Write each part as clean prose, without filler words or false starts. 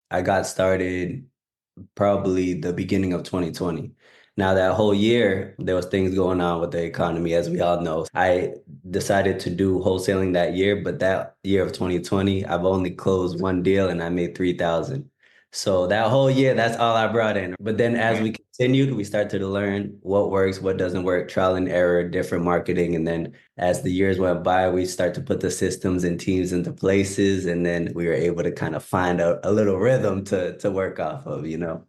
I got started probably the beginning of 2020. Now that whole year, there was things going on with the economy, as we all know. I decided to do wholesaling that year, but that year of 2020, I've only closed one deal and I made 3,000. So that whole year, that's all I brought in. But then as we continued, we started to learn what works, what doesn't work, trial and error, different marketing. And then as the years went by, we start to put the systems and teams into places. And then we were able to kind of find a little rhythm to work off of, you know?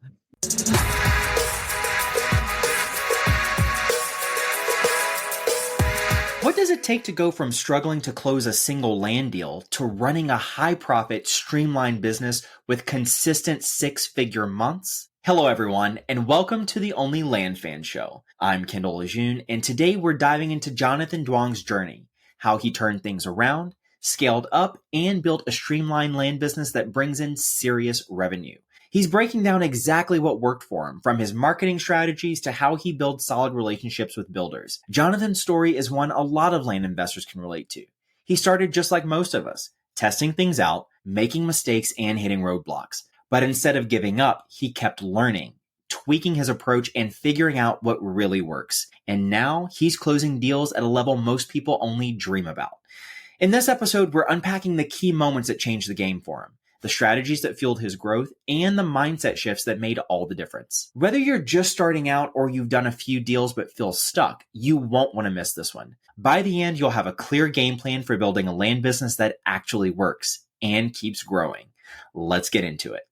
What does it take to go from struggling to close a single land deal to running a high profit, streamlined business with consistent six-figure months? Hello, everyone, and welcome to the Only Land Fan Show. I'm Kendall Lejeune, and today we're diving into Jonathan Duong's journey, how he turned things around, scaled up, and built a streamlined land business that brings in serious revenue. He's breaking down exactly what worked for him, from his marketing strategies to how he builds solid relationships with builders. Jonathan's story is one a lot of land investors can relate to. He started just like most of us, testing things out, making mistakes, and hitting roadblocks. But instead of giving up, he kept learning, tweaking his approach, and figuring out what really works. And now he's closing deals at a level most people only dream about. In this episode, we're unpacking the key moments that changed the game for him, the strategies that fueled his growth, and the mindset shifts that made all the difference. Whether you're just starting out or you've done a few deals but feel stuck, you won't want to miss this one. By the end, you'll have a clear game plan for building a land business that actually works and keeps growing. Let's get into it.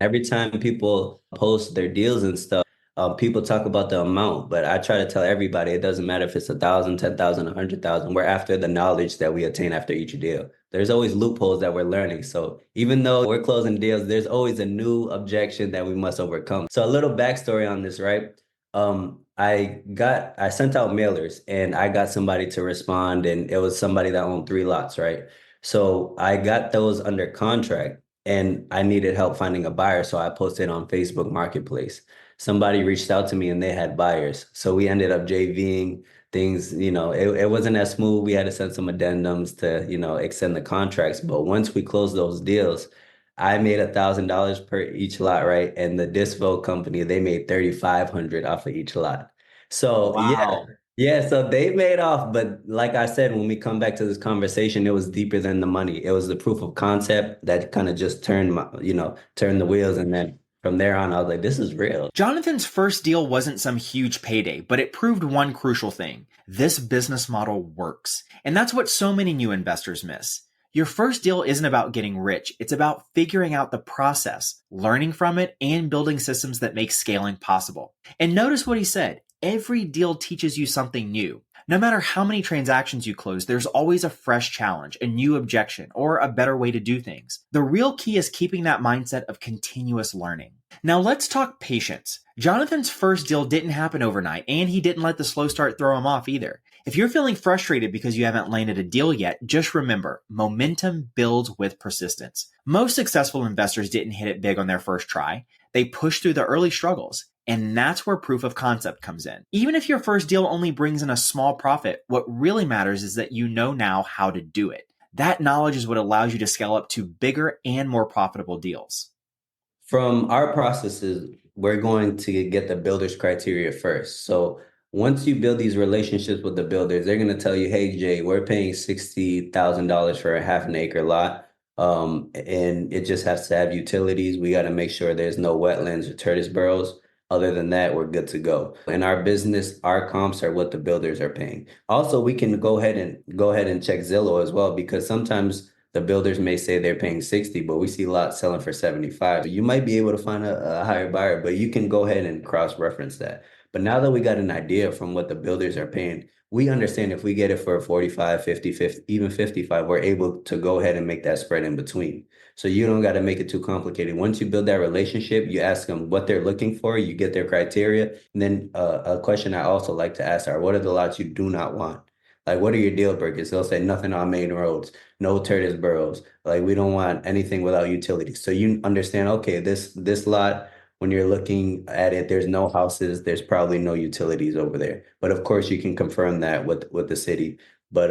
Every time people post their deals and stuff, people talk about the amount, but I try to tell everybody it doesn't matter if it's 1,000, 10,000, 100,000. We're after the knowledge that we attain after each deal. There's always loopholes that we're learning. So even though we're closing deals, there's always a new objection that we must overcome. So a little backstory on this, right? I sent out mailers and I got somebody to respond, and it was somebody that owned 3 lots, right? So I got those under contract and I needed help finding a buyer. So I posted on Facebook Marketplace. Somebody reached out to me and they had buyers. So we ended up JVing things, it wasn't as smooth. We had to send some addendums to, extend the contracts. But once we closed those deals, I made $1,000 per each lot, right? And the dispo company, they made 3,500 off of each lot. So Wow. yeah, so they made off, but like I said, when we come back to this conversation, it was deeper than the money. It was the proof of concept that kind of just turned the wheels. And then from there on, I was like, this is real. Jonathan's first deal wasn't some huge payday, but it proved one crucial thing. This business model works. And that's what so many new investors miss. Your first deal isn't about getting rich. It's about figuring out the process, learning from it, and building systems that make scaling possible. And notice what he said. Every deal teaches you something new. No matter how many transactions you close, there's always a fresh challenge, a new objection, or a better way to do things. The real key is keeping that mindset of continuous learning. Now let's talk patience. Jonathan's first deal didn't happen overnight, and he didn't let the slow start throw him off either. If you're feeling frustrated because you haven't landed a deal yet, just remember, momentum builds with persistence. Most successful investors didn't hit it big on their first try. They pushed through the early struggles. And that's where proof of concept comes in. Even if your first deal only brings in a small profit, what really matters is that you know now how to do it. That knowledge is what allows you to scale up to bigger and more profitable deals. From our processes, we're going to get the builder's criteria first. So once you build these relationships with the builders, they're going to tell you, hey, Jay, we're paying $60,000 for a half an acre lot. And it just has to have utilities. We got to make sure there's no wetlands or tortoise burrows. Other than that, we're good to go. In our business, our comps are what the builders are paying. Also, we can go ahead and check Zillow as well, because sometimes the builders may say they're paying 60, but we see lots selling for 75. So you might be able to find a higher buyer, but you can go ahead and cross-reference that. But now that we got an idea from what the builders are paying, we understand if we get it for 45, 50, 50, even 55, we're able to go ahead and make that spread in between. So you don't got to make it too complicated. Once you build that relationship, you ask them what they're looking for, you get their criteria. And then a question I also like to ask are, what are the lots you do not want? Like, what are your deal breakers? They'll say nothing on main roads, no tortoise burrows. Like, we don't want anything without utilities. So you understand, okay, this lot, when you're looking at it, there's no houses, there's probably no utilities over there. But of course, you can confirm that with the city. But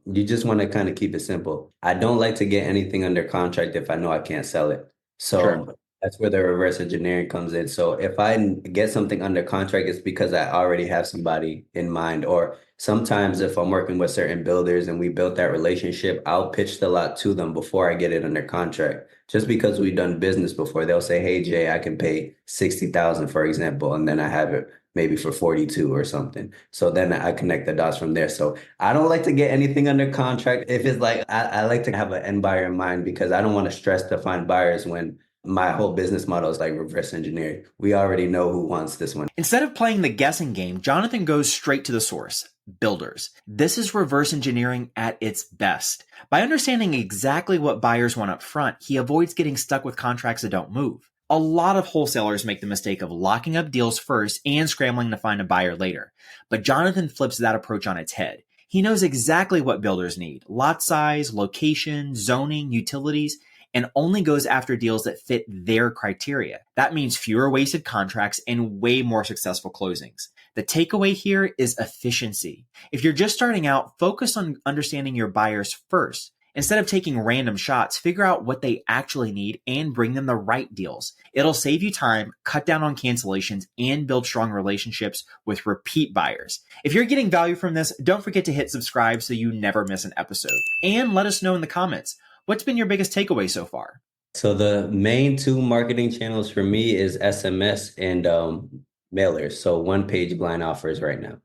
you just want to kind of keep it simple. I don't like to get anything under contract if I know I can't sell it. Sure. So that's where the reverse engineering comes in. So if I get something under contract, it's because I already have somebody in mind. Or sometimes if I'm working with certain builders and we built that relationship, I'll pitch the lot to them before I get it under contract. Just because we've done business before, they'll say, "Hey Jay, I can pay 60,000, for example," and then I have it maybe for 42 or something. So then I connect the dots from there. So I don't like to get anything under contract. If it's like I like to have an end buyer in mind because I don't want to stress to find buyers when my whole business model is like reverse engineering. We already know who wants this one. Instead of playing the guessing game, Jonathan goes straight to the source. Builders. This is reverse engineering at its best. By understanding exactly what buyers want up front, he avoids getting stuck with contracts that don't move. A lot of wholesalers make the mistake of locking up deals first and scrambling to find a buyer later. But Jonathan flips that approach on its head. He knows exactly what builders need: lot size, location, zoning, utilities, and only goes after deals that fit their criteria. That means fewer wasted contracts and way more successful closings. The takeaway here is efficiency. If you're just starting out, focus on understanding your buyers first. Instead of taking random shots, figure out what they actually need and bring them the right deals. It'll save you time, cut down on cancellations, and build strong relationships with repeat buyers. If you're getting value from this, don't forget to hit subscribe so you never miss an episode. And let us know in the comments, what's been your biggest takeaway so far? So the main two marketing channels for me is SMS and mailers. So one page blind offers right now.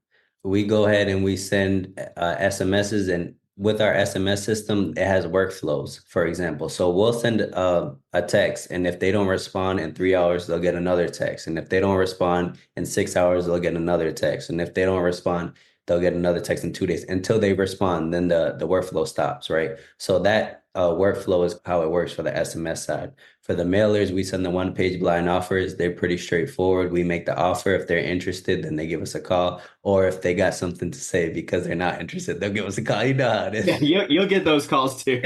We go ahead and we send SMSs, and with our SMS system, it has workflows, for example. So we'll send a text, and if they don't respond in 3 hours, they'll get another text. And if they don't respond in 6 hours, they'll get another text. And if they don't respond, they'll get another text in 2 days until they respond. Then the workflow stops, right? So that workflow is how it works for the SMS side. For the mailers, we send the one page blind offers. They're pretty straightforward. We make the offer. If they're interested, then they give us a call. Or if they got something to say because they're not interested, they'll give us a call. You know how it Yeah, is. you'll get those calls too.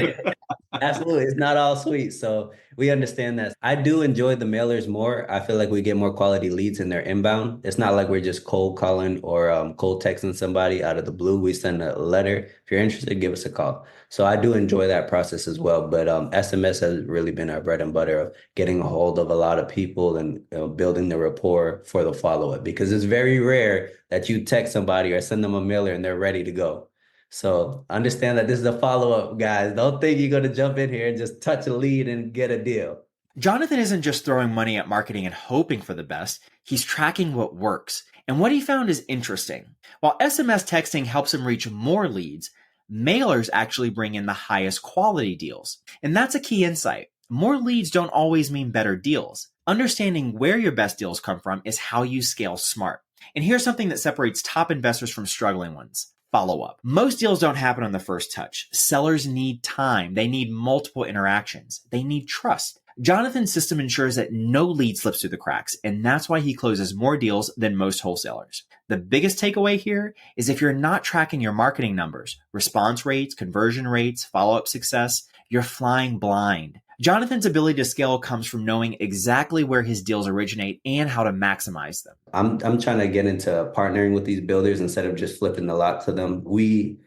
Absolutely. It's not all sweet. So we understand that. I do enjoy the mailers more. I feel like we get more quality leads in their inbound. It's not like we're just cold calling or cold texting somebody out of the blue. We send a letter. If you're interested, give us a call. So I do enjoy that process as well. But SMS has really been our bread and butter of getting a hold of a lot of people and building the rapport for the follow-up, because it's very rare that you text somebody or send them a mailer and they're ready to go. So understand that this is a follow-up, guys. Don't think you're going to jump in here and just touch a lead and get a deal. Jonathan isn't just throwing money at marketing and hoping for the best, he's tracking what works. And what he found is interesting. While SMS texting helps him reach more leads, mailers actually bring in the highest quality deals. And that's a key insight. More leads don't always mean better deals. Understanding where your best deals come from is how you scale smart. And here's something that separates top investors from struggling ones: follow up. Most deals don't happen on the first touch. Sellers need time. They need multiple interactions. They need trust. Jonathan's system ensures that no lead slips through the cracks, and that's why he closes more deals than most wholesalers. The biggest takeaway here is if you're not tracking your marketing numbers, response rates, conversion rates, follow-up success, you're flying blind. Jonathan's ability to scale comes from knowing exactly where his deals originate and how to maximize them. I'm trying to get into partnering with these builders instead of just flipping the lot to them. We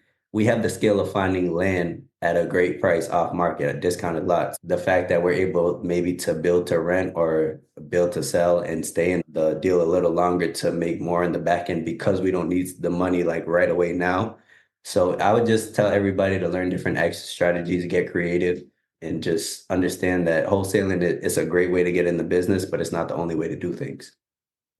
have the skill of finding land at a great price off market at discounted lots. The fact that we're able maybe to build to rent or build to sell and stay in the deal a little longer to make more in the back end because we don't need the money like right away now. So I would just tell everybody to learn different exit strategies, get creative, and just understand that wholesaling is a great way to get in the business, but it's not the only way to do things.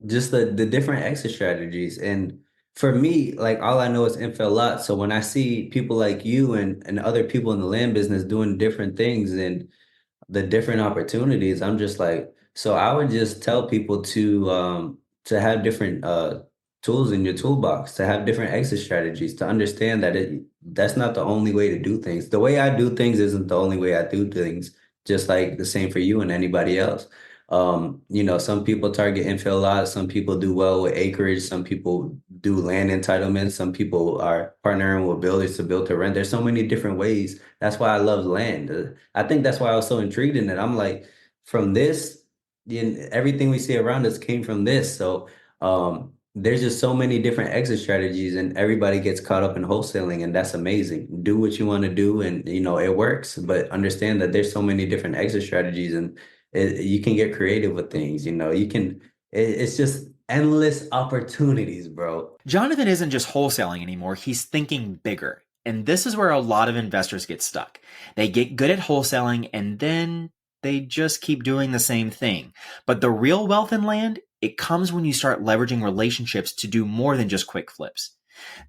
Just the different exit strategies. And for me, like all I know is info a lot. So when I see people like you and other people in the land business doing different things and the different opportunities, I'm just like, so I would just tell people to have different tools in your toolbox, to have different exit strategies, to understand that that's not the only way to do things. The way I do things isn't the only way I do things, just like the same for you and anybody else. Some people target infill a lot, some people do well with acreage, some people do land entitlements, some people are partnering with builders to build to rent. There's so many different ways. That's why I love land. I think that's why I was so intrigued in it. I'm like, from this, everything we see around us came from this. So there's just so many different exit strategies, and everybody gets caught up in wholesaling, and that's amazing. Do what you want to do, and it works. But understand that there's so many different exit strategies, and You can get creative with things, it's just endless opportunities, bro. Jonathan isn't just wholesaling anymore, he's thinking bigger. And this is where a lot of investors get stuck. They get good at wholesaling and then they just keep doing the same thing. But the real wealth in land, it comes when you start leveraging relationships to do more than just quick flips.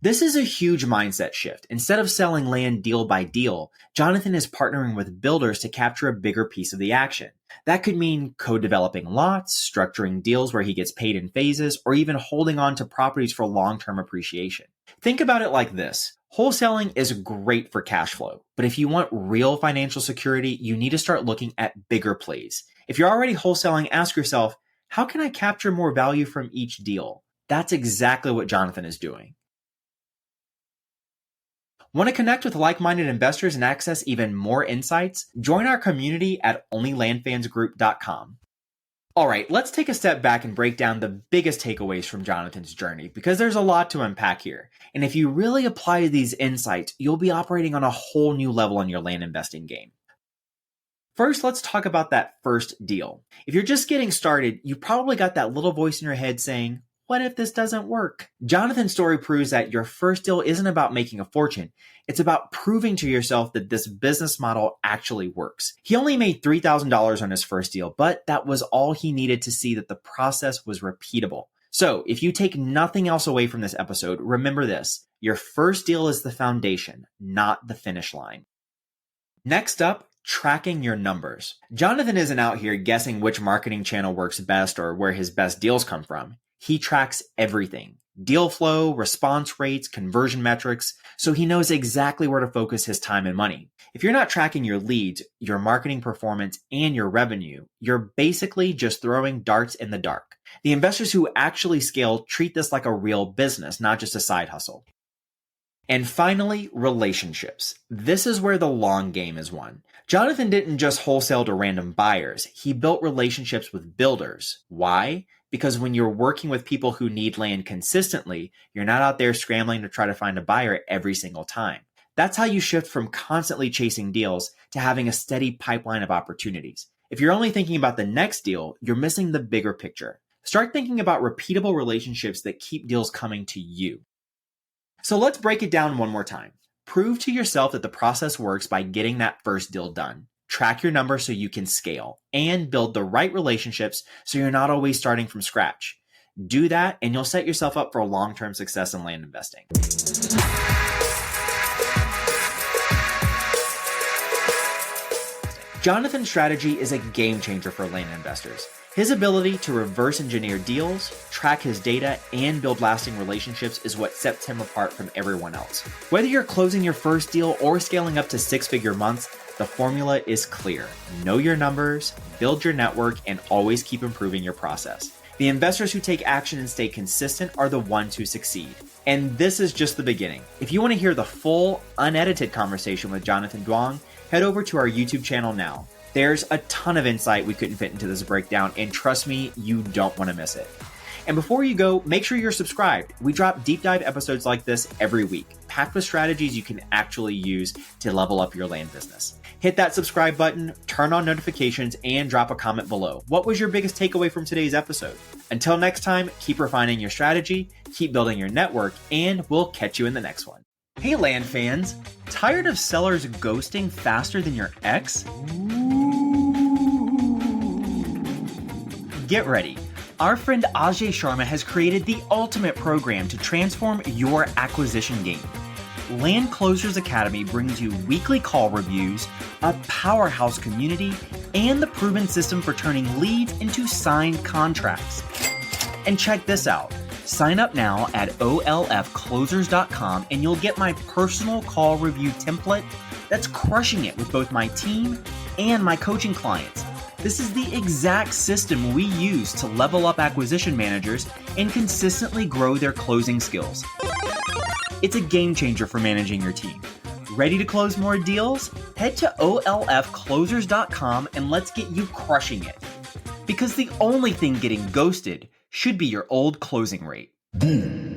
This is a huge mindset shift. Instead of selling land deal by deal, Jonathan is partnering with builders to capture a bigger piece of the action. That could mean co-developing lots, structuring deals where he gets paid in phases, or even holding on to properties for long-term appreciation. Think about it like this. Wholesaling is great for cash flow, but if you want real financial security, you need to start looking at bigger plays. If you're already wholesaling, ask yourself, how can I capture more value from each deal? That's exactly what Jonathan is doing. Want to connect with like-minded investors and access even more insights? Join our community at onlylandfansgroup.com. All right, let's take a step back and break down the biggest takeaways from Jonathan's journey, because there's a lot to unpack here. And if you really apply these insights, you'll be operating on a whole new level in your land investing game. First, let's talk about that first deal. If you're just getting started, you probably got that little voice in your head saying, what if this doesn't work? Jonathan's story proves that your first deal isn't about making a fortune. It's about proving to yourself that this business model actually works. He only made $3,000 on his first deal, but that was all he needed to see that the process was repeatable. So if you take nothing else away from this episode, remember this. Your first deal is the foundation, not the finish line. Next up, tracking your numbers. Jonathan isn't out here guessing which marketing channel works best or where his best deals come from. He tracks everything. Deal flow, response rates, conversion metrics, so he knows exactly where to focus his time and money. If you're not tracking your leads, your marketing performance, and your revenue, you're basically just throwing darts in the dark. The investors who actually scale treat this like a real business, not just a side hustle. And finally, relationships. This is where the long game is won. Jonathan didn't just wholesale to random buyers. He built relationships with builders. Why? Because when you're working with people who need land consistently, you're not out there scrambling to try to find a buyer every single time. That's how you shift from constantly chasing deals to having a steady pipeline of opportunities. If you're only thinking about the next deal, you're missing the bigger picture. Start thinking about repeatable relationships that keep deals coming to you. So let's break it down one more time. Prove to yourself that the process works by getting that first deal done. Track your numbers so you can scale, and build the right relationships so you're not always starting from scratch. Do that, and you'll set yourself up for long-term success in land investing. Jonathan's strategy is a game changer for land investors. His ability to reverse engineer deals, track his data, and build lasting relationships is what sets him apart from everyone else. Whether you're closing your first deal or scaling up to six-figure months, the formula is clear. Know your numbers, build your network, and always keep improving your process. The investors who take action and stay consistent are the ones who succeed. And this is just the beginning. If you want to hear the full, unedited conversation with Jonathan Duong, head over to our YouTube channel now. There's a ton of insight we couldn't fit into this breakdown, and trust me, you don't want to miss it. And before you go, make sure you're subscribed. We drop deep dive episodes like this every week, packed with strategies you can actually use to level up your land business. Hit that subscribe button, turn on notifications, and drop a comment below. What was your biggest takeaway from today's episode? Until next time, keep refining your strategy, keep building your network, and we'll catch you in the next one. Hey land fans, tired of sellers ghosting faster than your ex? Get ready. Our friend Ajay Sharma has created the ultimate program to transform your acquisition game. Land Closers Academy brings you weekly call reviews, a powerhouse community, and the proven system for turning leads into signed contracts. And check this out. Sign up now at olfclosers.com and you'll get my personal call review template that's crushing it with both my team and my coaching clients. This is the exact system we use to level up acquisition managers and consistently grow their closing skills. It's a game changer for managing your team. Ready to close more deals? Head to olfclosers.com and let's get you crushing it. Because the only thing getting ghosted should be your old closing rate. Boom.